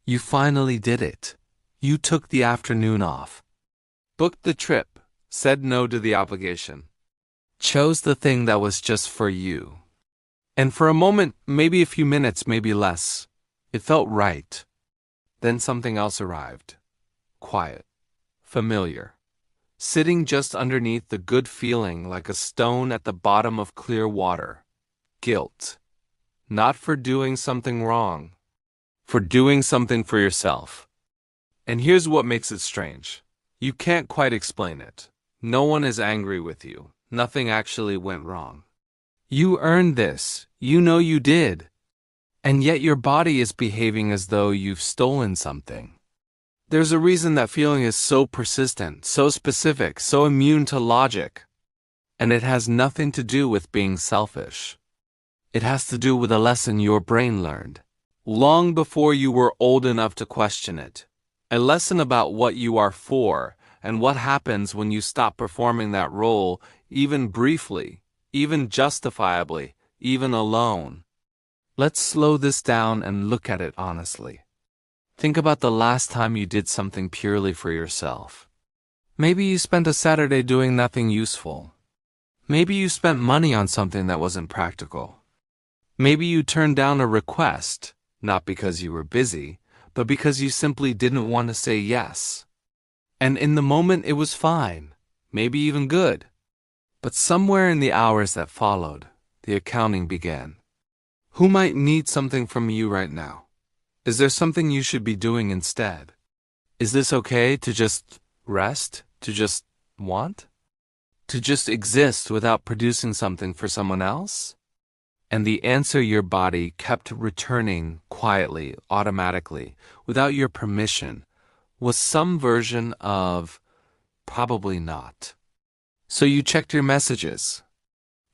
You finally did it. You took the afternoon off. Booked the trip, said no to the obligation. Chose the thing that was just for you. And for a moment, maybe a few minutes, maybe less, it felt right. Then something else arrived. Quiet. Familiar. Sitting just underneath the good feeling like a stone at the bottom of clear water. Guilt. Not for doing something wrong. For doing something for yourself. And here's what makes it strange. You can't quite explain it. No one is angry with you. Nothing actually went wrong. You earned this. You know you did. And yet your body is behaving as though you've stolen something. There's a reason that feeling is so persistent, so specific, so immune to logic. And it has nothing to do with being selfish. It has to do with a lesson your brain learned, long before you were old enough to question it. A lesson about what you are for, and what happens when you stop performing that role, even briefly, even justifiably, even alone. Let's slow this down and look at it honestly. Think about the last time you did something purely for yourself. Maybe you spent a Saturday doing nothing useful. Maybe you spent money on something that wasn't practical. Maybe you turned down a request, not because you were busy, but because you simply didn't want to say yes. And in the moment it was fine, maybe even good. But somewhere in the hours that followed, the accounting began. Who might need something from you right now? Is there something you should be doing instead? Is this okay to just rest? To just want? To just exist without producing something for someone else? And the answer your body kept returning quietly, automatically, without your permission, was some version of probably not. So you checked your messages,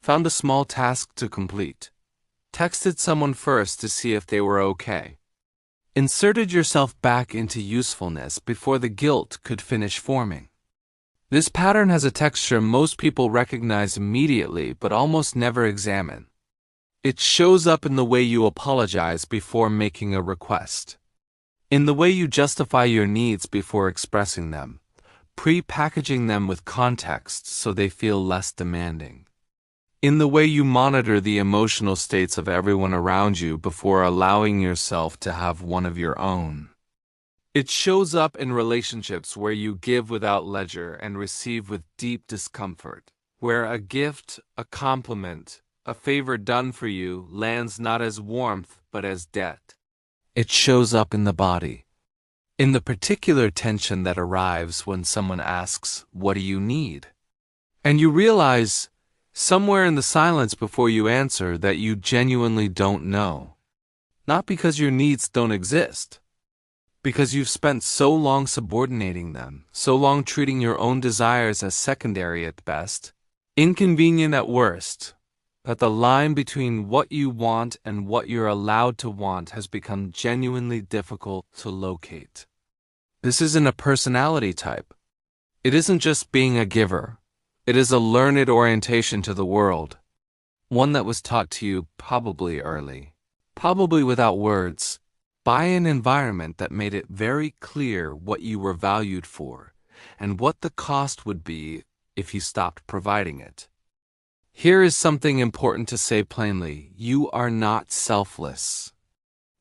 found a small task to complete, texted someone first to see if they were okay, inserted yourself back into usefulness before the guilt could finish forming. This pattern has a texture most people recognize immediately but almost never examine. It shows up in the way you apologize before making a request, in the way you justify your needs before expressing them, pre-packaging them with context so they feel less demanding, in the way you monitor the emotional states of everyone around you before allowing yourself to have one of your own. It shows up in relationships where you give without ledger and receive with deep discomfort, where a gift, a compliment, a favor done for you lands not as warmth but as debt. It shows up in the body, in the particular tension that arrives when someone asks, "What do you need?" And you realize, somewhere in the silence before you answer, that you genuinely don't know. Not because your needs don't exist, because you've spent so long subordinating them, so long treating your own desires as secondary at best, inconvenient at worst, that the line between what you want and what you're allowed to want has become genuinely difficult to locate. This isn't a personality type. It isn't just being a giver. It is a learned orientation to the world, one that was taught to you probably early, probably without words, by an environment that made it very clear what you were valued for and what the cost would be if you stopped providing it. Here is something important to say plainly. You are not selfless.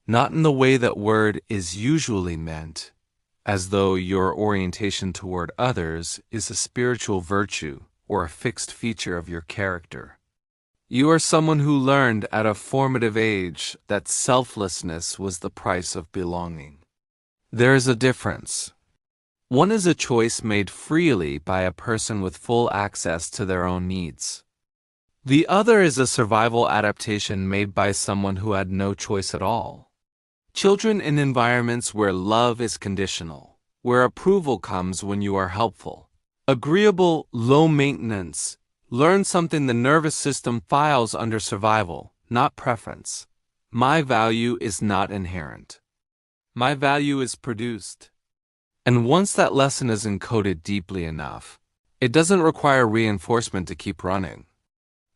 Not in the way that word is usually meant, as though your orientation toward others is a spiritual virtue or a fixed feature of your character. You are someone who learned at a formative age that selflessness was the price of belonging. There is a difference. One is a choice made freely by a person with full access to their own needs. The other is a survival adaptation made by someone who had no choice at all. Children in environments where love is conditional, where approval comes when you are helpful, agreeable, low maintenance, learn something the nervous system files under survival, not preference. My value is not inherent. My value is produced. And once that lesson is encoded deeply enough, it doesn't require reinforcement to keep running.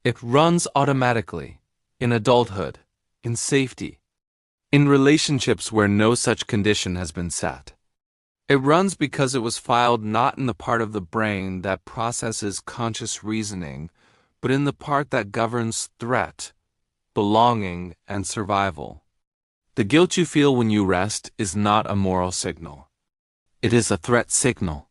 It runs automatically, in adulthood, in safety. in relationships where no such condition has been set. It runs because it was filed not in the part of the brain that processes conscious reasoning, but in the part that governs threat, belonging, and survival. The guilt you feel when you rest is not a moral signal. It is a threat signal.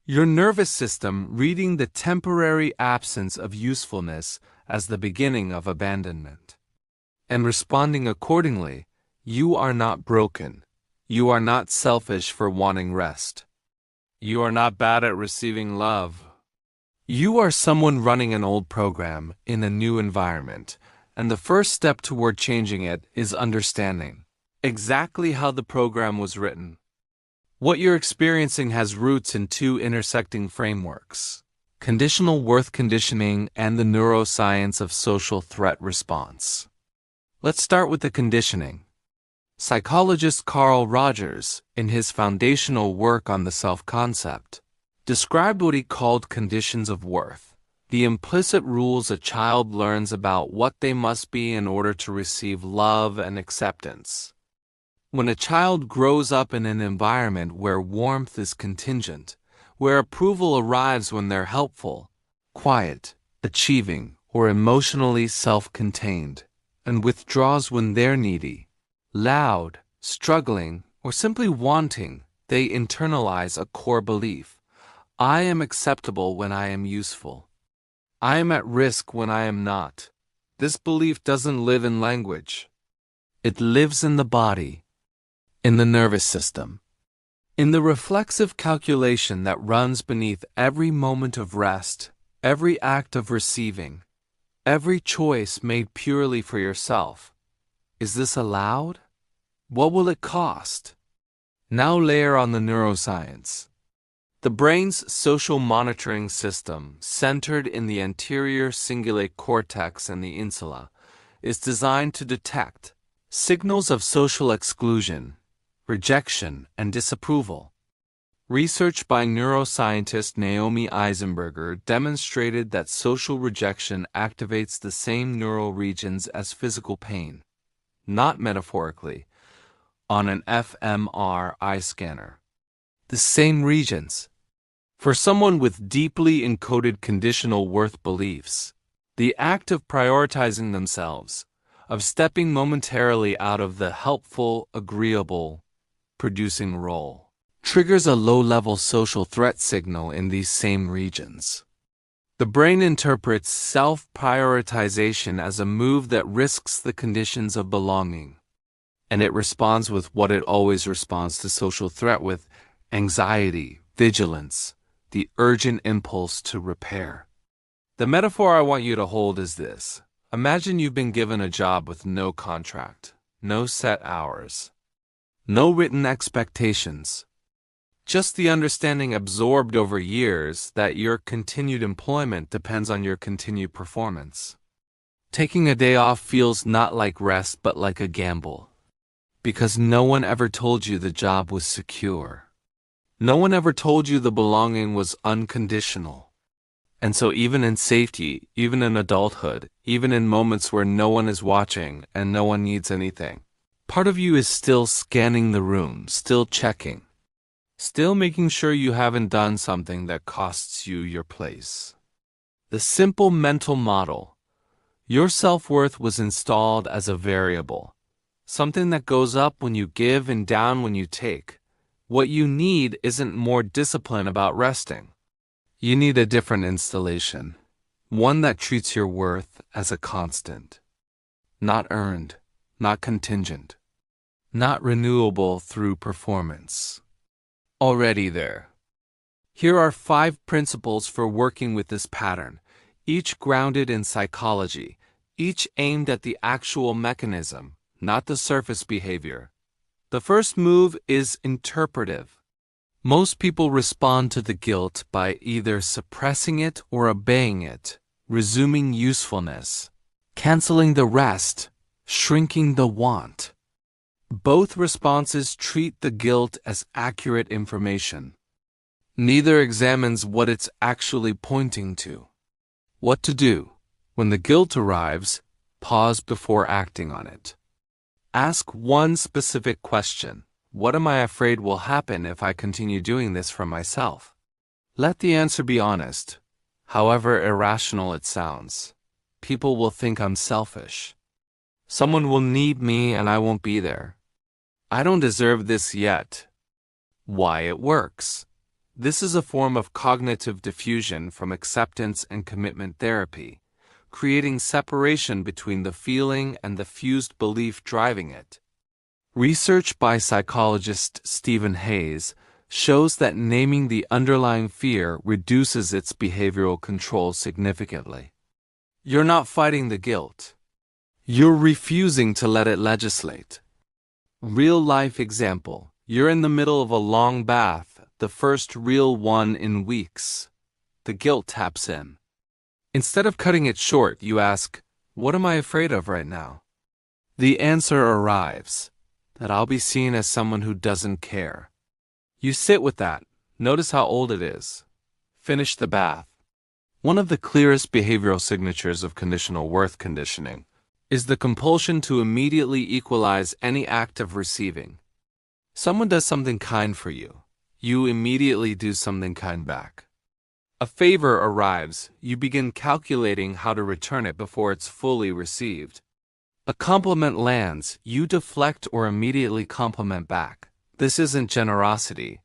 Your nervous system reading the temporary absence of usefulness as the beginning of abandonment. And responding accordingly, you are not broken. You are not selfish for wanting rest. You are not bad at receiving love. You are someone running an old program in a new environment, and the first step toward changing it is understanding exactly how the program was written. What you're experiencing has roots in two intersecting frameworks: conditional worth conditioning and the neuroscience of social threat response. Let's start with the conditioning. Psychologist Carl Jung, in his foundational work on the self-concept, described what he called conditions of worth, the implicit rules a child learns about what they must be in order to receive love and acceptance. When a child grows up in an environment where warmth is contingent, where approval arrives when they're helpful, quiet, achieving, or emotionally self-contained, and withdraws when they're needy, loud, struggling, or simply wanting, they internalize a core belief: I am acceptable when I am useful. I am at risk when I am not. This belief doesn't live in language. It lives in the body, in the nervous system, in the reflexive calculation that runs beneath every moment of rest, every act of receiving, every choice made purely for yourself. Is this allowed? What will it cost? Now layer on the neuroscience. The brain's social monitoring system, centered in the anterior cingulate cortex and the insula, is designed to detect signals of social exclusion, rejection, and disapproval. Research by neuroscientist Naomi Eisenberger demonstrated that social rejection activates the same neural regions as physical pain, not metaphorically, on an fMRI scanner. The same regions. For someone with deeply encoded conditional worth beliefs, the act of prioritizing themselves, of stepping momentarily out of the helpful, agreeable, producing role, triggers a low-level social threat signal in these same regions. The brain interprets self-prioritization as a move that risks the conditions of belonging, and it responds with what it always responds to social threat with: anxiety, vigilance, the urgent impulse to repair. The metaphor I want you to hold is this. Imagine you've been given a job with no contract, no set hours, no written expectations, just the understanding absorbed over years that your continued employment depends on your continued performance. Taking a day off feels not like rest but like a gamble, because no one ever told you the job was secure. No one ever told you the belonging was unconditional. And so even in safety, even in adulthood, even in moments where no one is watching and no one needs anything, part of you is still scanning the room, still checking, still making sure you haven't done something that costs you your place. The simple mental model: your self-worth was installed as a variable, something that goes up when you give and down when you take. What you need isn't more discipline about resting. You need a different installation, one that treats your worth as a constant, not earned, not contingent, not renewable through performance. Already there. Here are 5 principles for working with this pattern, each grounded in psychology, each aimed at the actual mechanism, not the surface behavior. The first move is interpretive. Most people respond to the guilt by either suppressing it or obeying it, resuming usefulness, canceling the rest, shrinking the want. Both responses treat the guilt as accurate information. Neither examines what it's actually pointing to. What to do. When the guilt arrives, pause before acting on it. Ask one specific question. What am I afraid will happen if I continue doing this for myself? Let the answer be honest, however irrational it sounds. People will think I'm selfish. Someone will need me and I won't be there. I don't deserve this yet. Why it works. This is a form of cognitive diffusion from acceptance and commitment therapy, creating separation between the feeling and the fused belief driving it. Research by psychologist Stephen Hayes shows that naming the underlying fear reduces its behavioral control significantly. You're not fighting the guilt. You're refusing to let it legislate. Real-life example. You're in the middle of a long bath, the first real one in weeks. The guilt taps in. Instead of cutting it short, you ask, what am I afraid of right now? The answer arrives, that I'll be seen as someone who doesn't care. You sit with that. Notice how old it is. Finish the bath. One of the clearest behavioral signatures of conditional worth conditioning is the compulsion to immediately equalize any act of receiving. Someone does something kind for you. You immediately do something kind back. A favor arrives. You begin calculating how to return it before it's fully received. A compliment lands. You deflect or immediately compliment back. This isn't generosity.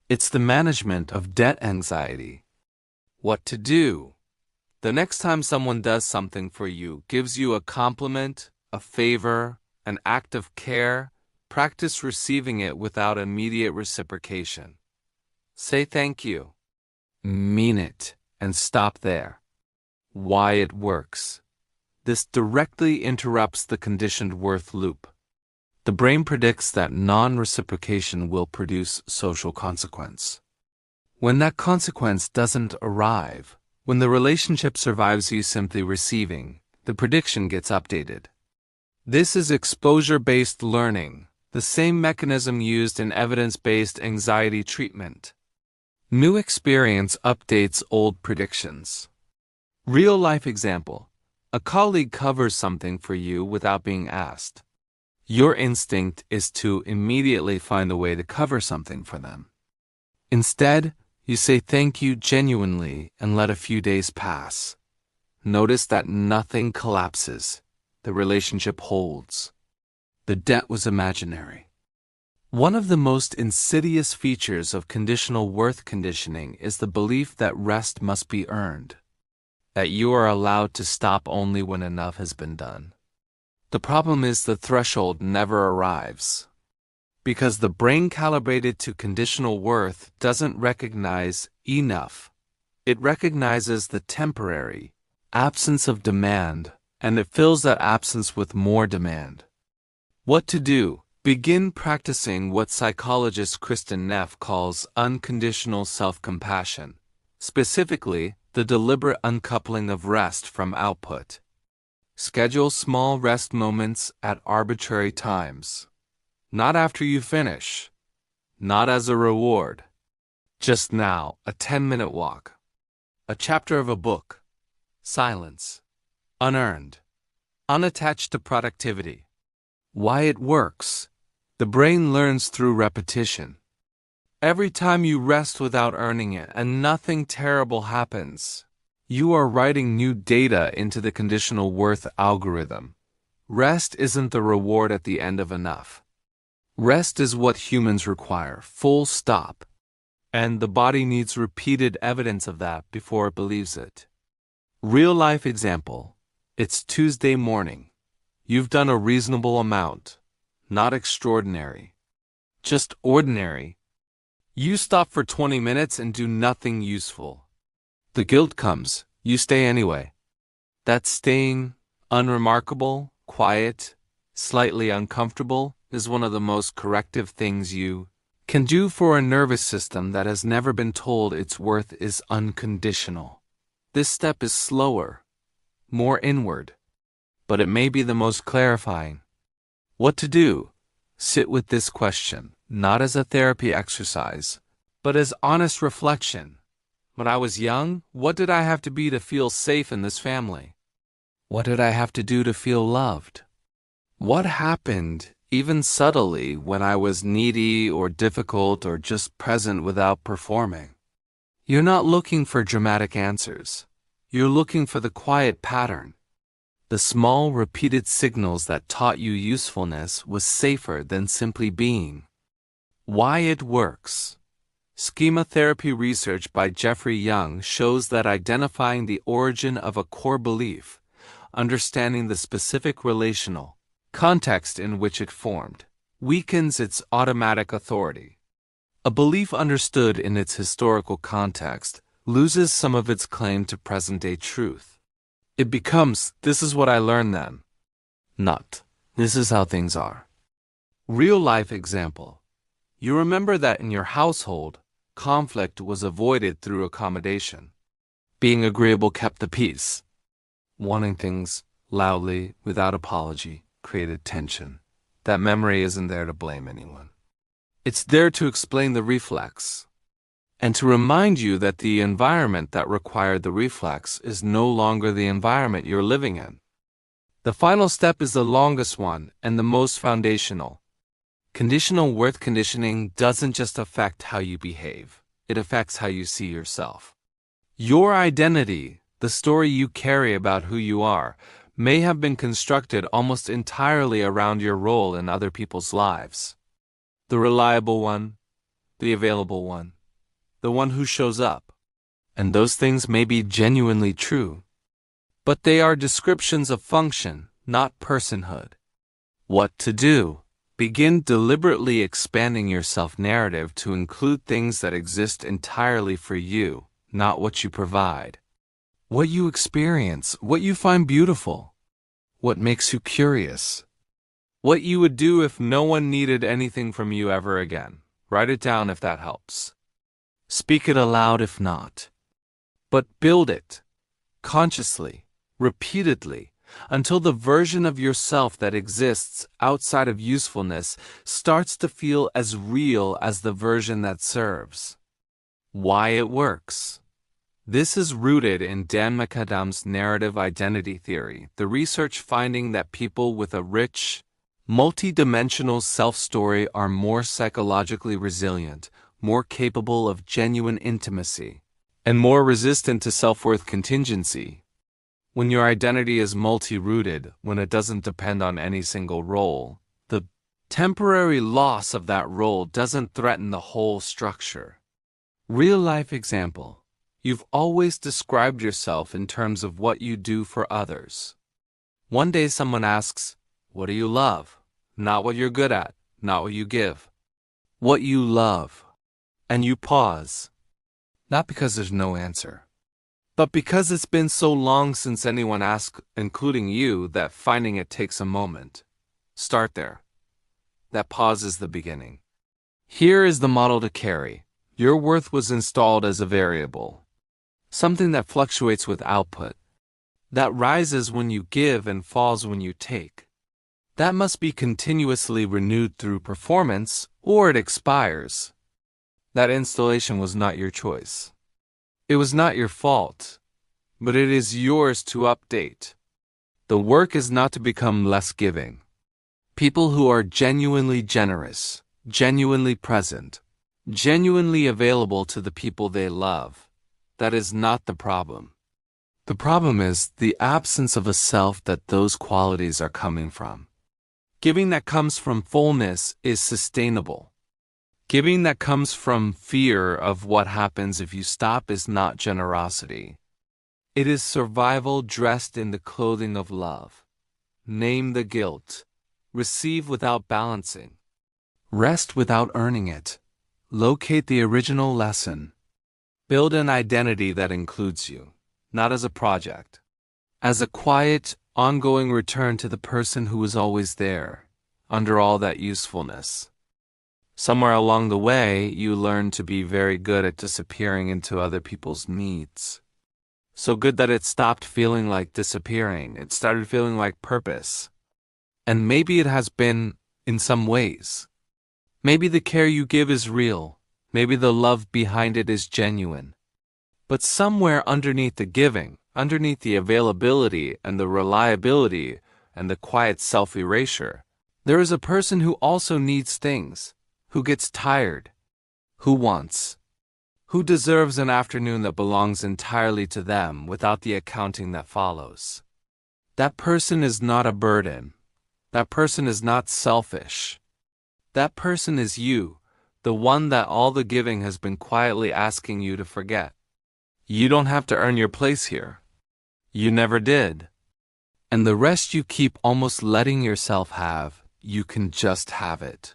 It's the management of debt anxiety. What to do? The next time someone does something for you, gives you a compliment, a favor, an act of care, practice receiving it without immediate reciprocation. Say thank you. Mean it, and stop there. Why it works. This directly interrupts the conditioned worth loop. The brain predicts that non-reciprocation will produce social consequence. When that consequence doesn't arrive, when the relationship survives you simply receiving, the prediction gets updated. This is exposure-based learning, the same mechanism used in evidence-based anxiety treatment. New experience updates old predictions. Real-life example. A colleague covers something for you without being asked. Your instinct is to immediately find a way to cover something for them. Instead, you say thank you genuinely and let a few days pass. Notice that nothing collapses. The relationship holds. The debt was imaginary. One of the most insidious features of conditional worth conditioning is the belief that rest must be earned, that you are allowed to stop only when enough has been done. The problem is the threshold never arrives, because the brain calibrated to conditional worth doesn't recognize enough. It recognizes the temporary absence of demand, and it fills that absence with more demand. What to do? Begin practicing what psychologist Kristen Neff calls unconditional self-compassion, specifically the deliberate uncoupling of rest from output. Schedule small rest moments at arbitrary times. Not after you finish. Not as a reward. Just now, a 10-minute walk. A chapter of a book. Silence. Unearned. Unattached to productivity. Why it works. The brain learns through repetition. Every time you rest without earning it and nothing terrible happens, you are writing new data into the conditional worth algorithm. Rest isn't the reward at the end of enough. Rest is what humans require, full stop. And the body needs repeated evidence of that before it believes it. Real-life example. It's Tuesday morning. You've done a reasonable amount. Not extraordinary. Just ordinary. You stop for 20 minutes and do nothing useful. The guilt comes. You stay anyway. That staying, unremarkable, quiet, slightly uncomfortable, is one of the most corrective things you can do for a nervous system that has never been told its worth is unconditional. This step is slower, more inward, but it may be the most clarifying. What to do? Sit with this question, not as a therapy exercise, but as honest reflection. When I was young, what did I have to be to feel safe in this family? What did I have to do to feel loved? What happened, even subtly, when I was needy or difficult or just present without performing? You're not looking for dramatic answers. You're looking for the quiet pattern. The small, repeated signals that taught you usefulness was safer than simply being. Why it works. Schema therapy research by Jeffrey Young shows that identifying the origin of a core belief, understanding the specific relational context in which it formed, weakens its automatic authority. A belief understood in its historical context loses some of its claim to present-day truth. It becomes, "This is what I learned then," not, "This is how things are." Real-life example. You remember that in your household, conflict was avoided through accommodation. Being agreeable kept the peace. Wanting things loudly, without apology, created tension. That memory isn't there to blame anyone. It's there to explain the reflex, and to remind you that the environment that required the reflex is no longer the environment you're living in. The final step is the longest one and the most foundational. Conditional worth conditioning doesn't just affect how you behave, it affects how you see yourself. Your identity, the story you carry about who you are, may have been constructed almost entirely around your role in other people's lives. The reliable one, the available one, the one who shows up. And those things may be genuinely true, but they are descriptions of function, not personhood. What to do? Begin deliberately expanding your self-narrative to include things that exist entirely for you, not what you provide. What you experience, what you find beautiful, what makes you curious. What you would do if no one needed anything from you ever again. Write it down if that helps. Speak it aloud if not. But build it, consciously, repeatedly, until the version of yourself that exists outside of usefulness starts to feel as real as the version that serves. Why it works. This is rooted in Dan McAdam's narrative identity theory, the research finding that people with a rich, multi-dimensional self-story are more psychologically resilient, more capable of genuine intimacy, and more resistant to self-worth contingency. When your identity is multi-rooted, when it doesn't depend on any single role, the temporary loss of that role doesn't threaten the whole structure. Real-life example. You've always described yourself in terms of what you do for others. One day someone asks, "What do you love?" Not what you're good at, not what you give. What you love. And you pause. Not because there's no answer, but because it's been so long since anyone asked, including you, that finding it takes a moment. Start there. That pause is the beginning. Here is the model to carry. Your worth was installed as a variable. Something that fluctuates with output. That rises when you give and falls when you take. That must be continuously renewed through performance, or it expires. That installation was not your choice. It was not your fault, but it is yours to update. The work is not to become less giving. People who are genuinely generous, genuinely present, genuinely available to the people they love, that is not the problem. The problem is the absence of a self that those qualities are coming from. Giving that comes from fullness is sustainable. Giving that comes from fear of what happens if you stop is not generosity. It is survival dressed in the clothing of love. Name the guilt. Receive without balancing. Rest without earning it. Locate the original lesson. Build an identity that includes you, not as a project. As a quiet, ongoing return to the person who was always there, under all that usefulness. Somewhere along the way, you learn to be very good at disappearing into other people's needs. So good that it stopped feeling like disappearing. It started feeling like purpose. And maybe it has been in some ways. Maybe the care you give is real. Maybe the love behind it is genuine. But somewhere underneath the giving, underneath the availability and the reliability, and the quiet self-erasure, there is a person who also needs things, who gets tired, who deserves an afternoon that belongs entirely to them without the accounting that follows. That person is not a burden. That person is not selfish. That person is you, the one that all the giving has been quietly asking you to forget. You don't have to earn your place here. You never did. And the rest you keep almost letting yourself have, you can just have it.